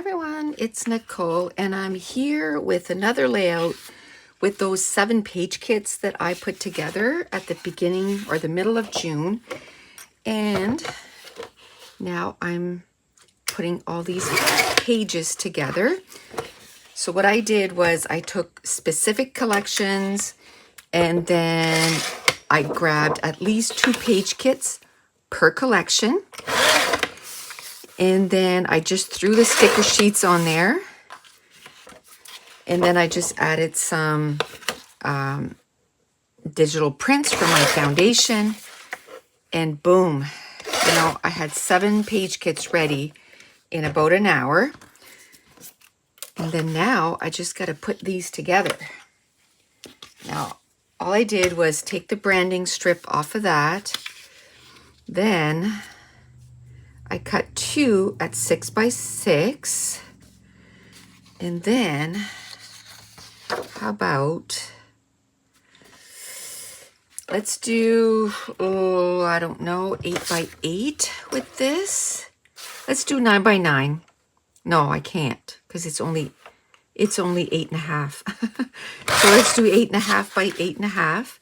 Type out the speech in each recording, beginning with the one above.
everyone, it's Nicole and I'm here with another layout with those 7-page kits that I put together at the beginning or the middle of June. And now I'm putting all these pages together. So what I did was I took specific collections and then I grabbed at least 2-page kits per collection. And then I just threw the sticker sheets on there. And then I just added some digital prints for my foundation. And boom, I had 7-page kits ready in about an hour. And then now I just got to put these together. Now, all I did was take the branding strip off of that. Then I cut 2 at 6 by 6. And then, how about, let's do, I don't know, 8 by 8 with this. Let's do 9 by 9. No, I can't because it's only 8.5. So let's do 8.5 by 8.5.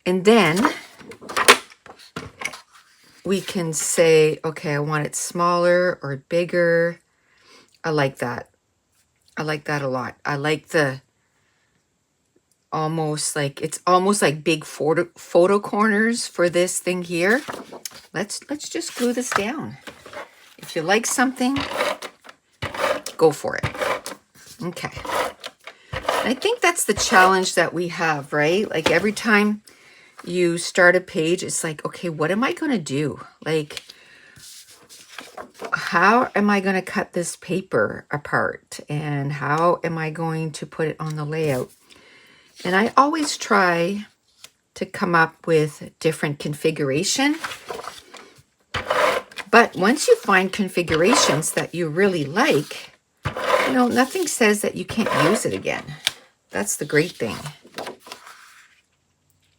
And then we can say, okay, I want it smaller or bigger. I like that. I like that a lot. I like the it's almost like big photo corners for this thing here. Let's just glue this down. If you like something, go for it. Okay. I think that's the challenge that we have, right? Like every time you start a page, it's like, okay, what am I going to do? Like, how am I going to cut this paper apart? And how am I going to put it on the layout? And I always try to come up with different configuration. But once you find configurations that you really like, nothing says that you can't use it again. That's the great thing.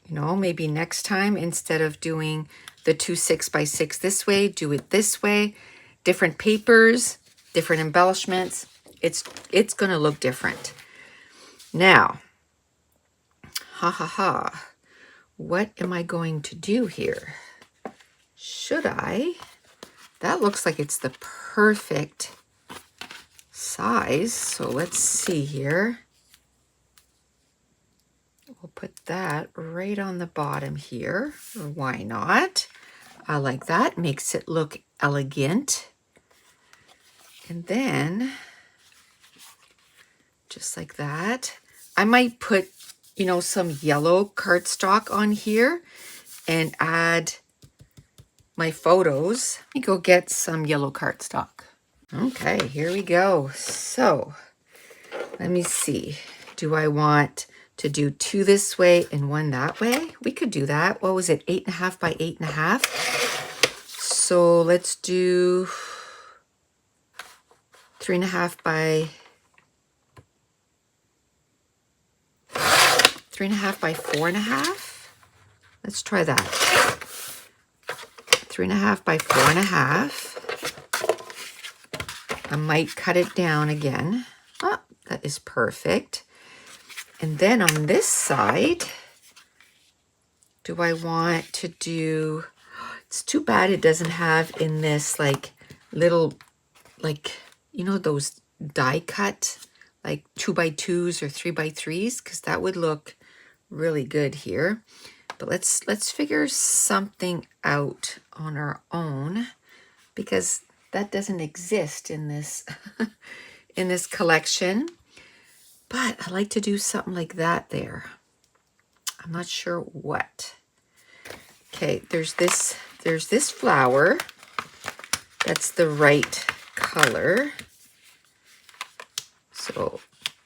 Maybe next time, instead of doing the 2 6 by 6 this way, do it this way. Different papers, different embellishments. It's going to look different. Now, what am I going to do here? Should I? That looks like it's the perfect size. So let's see here. We'll put that right on the bottom here. Or why not? I like that. Makes it look elegant. And then, just like that, I might put, some yellow cardstock on here and add my photos. Let me go get some yellow cardstock. Okay, here we go. So, let me see. Do I want to do 2 this way and 1 that way? We could do that. What was it? 8.5 by 8.5. So let's do 3.5 by 4.5. Let's try that. 3.5 by 4.5. I might cut it down again. Oh, that is perfect. And then on this side, do I want to do, it's too bad it doesn't have in this little, those die cut, 2 by 2s or 3 by 3s, because that would look really good here. But let's figure something out on our own, because that doesn't exist in this in this collection. But I like to do something like that there. I'm not sure what. Okay, there's this flower. That's the right color. So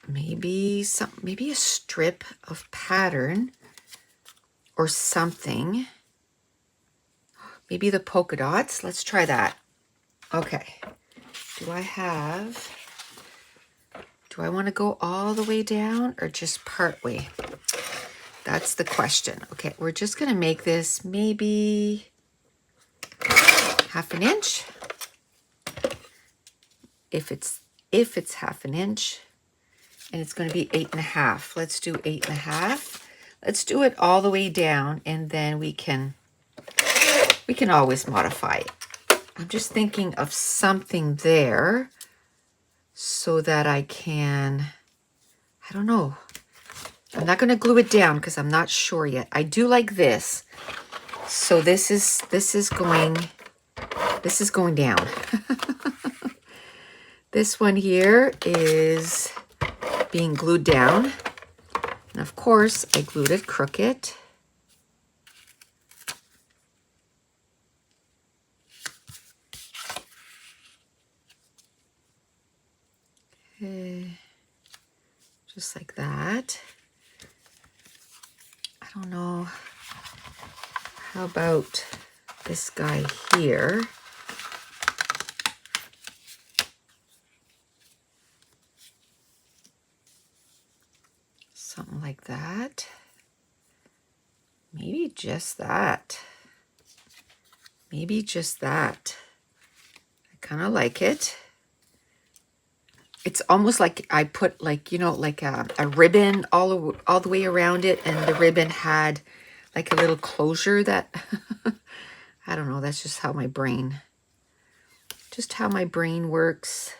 maybe a strip of pattern or something. Maybe the polka dots. Let's try that. Okay. Do I want to go all the way down or just part way? That's the question. Okay, we're just going to make this maybe 1/2 inch. if it's half an inch, and it's going to be 8.5. Let's do 8.5. Let's do it all the way down, and then we can always modify it. I'm just thinking of something there so that I can, I don't know. I'm not going to glue it down because I'm not sure yet. I do like this. So this is going down. This one here is being glued down. And of course, I glued it crooked. Okay. Just like that. I don't know. How about this guy here? Something like that. Maybe just that. Maybe just that. I kind of like it. It's almost like I put like, you know, like a ribbon all the way around it, and the ribbon had like a little closure that, I don't know, that's just how my brain works.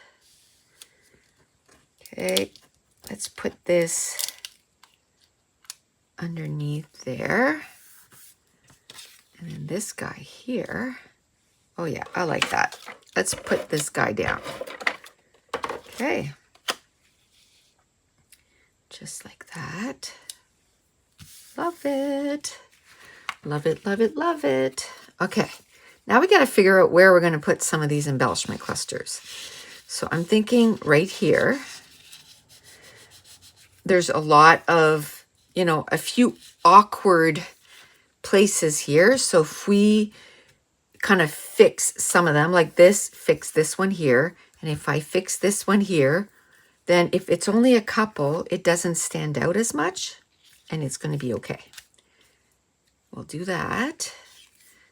Okay, let's put this underneath there. And then this guy here. Oh yeah, I like that. Let's put this guy down. Okay. Just like that. Love it. Love it, love it, love it. Okay. Now we got to figure out where we're going to put some of these embellishment clusters. So I'm thinking right here. There's a lot of, you know, a few awkward places here. So if we kind of fix some of them like this, fix this one here. And if I fix this one here, then if it's only a couple, it doesn't stand out as much and it's going to be okay. We'll do that.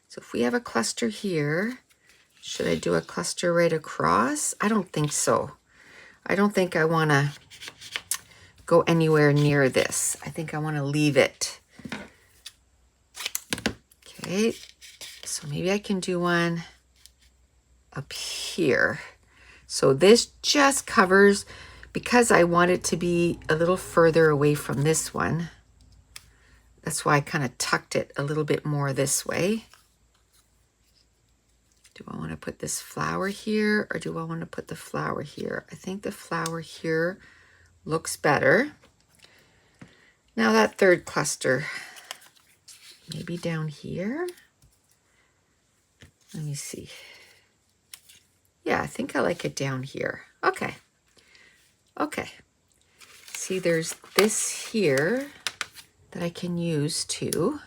So if we have a cluster here, should I do a cluster right across? I don't think so. I don't think I want to go anywhere near this. I think I want to leave it. Okay, so maybe I can do one up here. So this just covers, because I want it to be a little further away from this one. That's why I kind of tucked it a little bit more this way. Do I want to put this flower here, or do I want to put the flower here? I think the flower here looks better. Now that third cluster, maybe down here. Let me see. Yeah, I think I like it down here. Okay. Okay. See, there's this here that I can use too.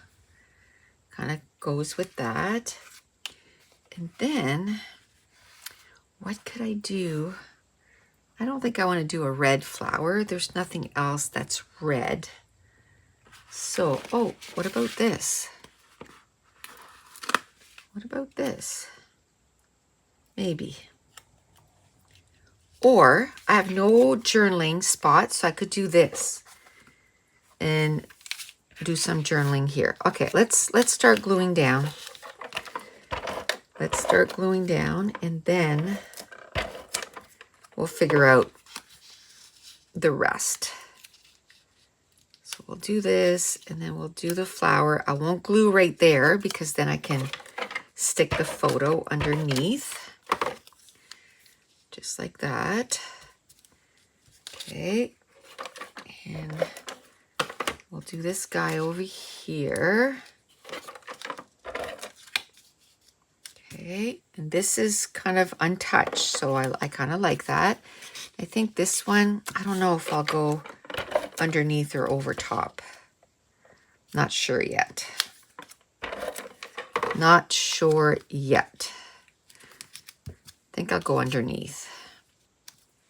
Kind of goes with that. And then, what could I do? I don't think I want to do a red flower. There's nothing else that's red. So, oh, what about this? What about this? Maybe. Or I have no journaling spot, so I could do this and do some journaling here. Okay, let's start gluing down. Let's start gluing down, and then we'll figure out the rest. So we'll do this, and then we'll do the flower. I won't glue right there because then I can stick the photo underneath. Just like that. Okay. And we'll do this guy over here. Okay. And this is kind of untouched, so I kind of like that. I think this one, I don't know if I'll go underneath or over top. Not sure yet. Not sure yet. I think I'll go underneath.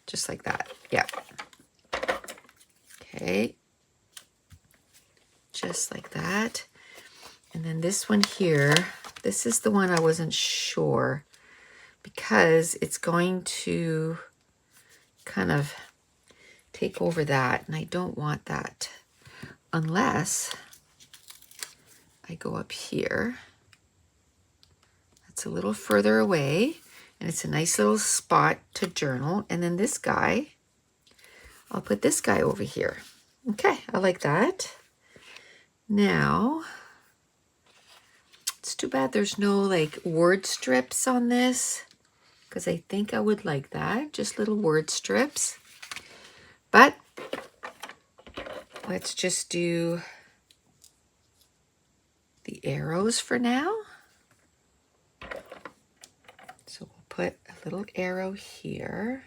Just like that. Yeah. Okay. Just like that. And then this one here, this is the one I wasn't sure because it's going to kind of take over that, and I don't want that unless I go up here. That's a little further away, and it's a nice little spot to journal. And then this guy, I'll put this guy over here. Okay, I like that. Now, it's too bad there's no like word strips on this, because I think I would like that, just little word strips. But let's just do the arrows for now. So we'll put a little arrow here,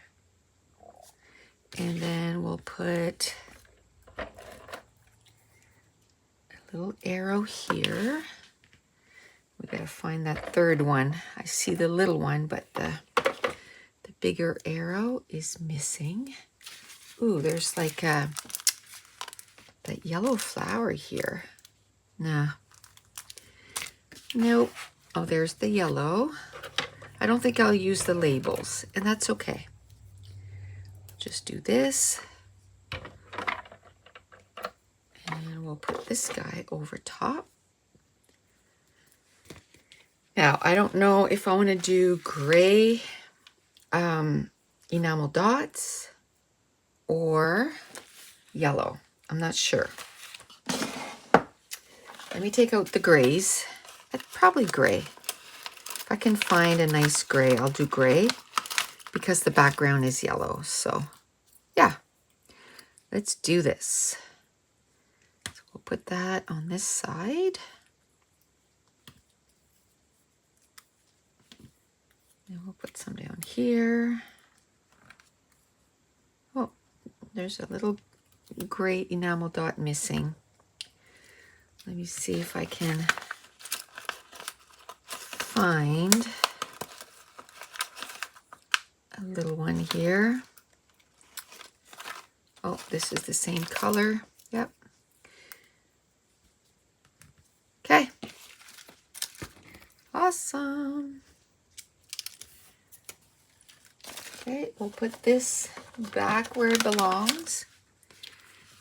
and then we'll put a little arrow here. We gotta find that third one. I see the little one, but the bigger arrow is missing. Ooh, there's like that yellow flower here. Nah. Nope. Oh, there's the yellow. I don't think I'll use the labels, and that's okay. Just do this. And we'll put this guy over top. Now, I don't know if I want to do gray enamel dots or yellow. I'm not sure. Let me take out the grays. Probably gray. If I can find a nice gray, I'll do gray because the background is yellow. So yeah, let's do this. So we'll put that on this side. And we'll put some down here. Oh, there's a little gray enamel dot missing. Let me see if I can find a little one here. Oh, this is the same color. Yep. Okay. Awesome. Okay, we'll put this back where it belongs.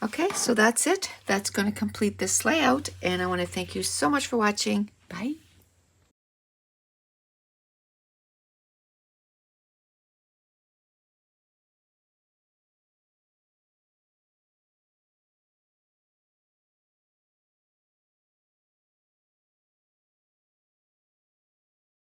Okay, so that's it. That's going to complete this layout, and I want to thank you so much for watching. Bye.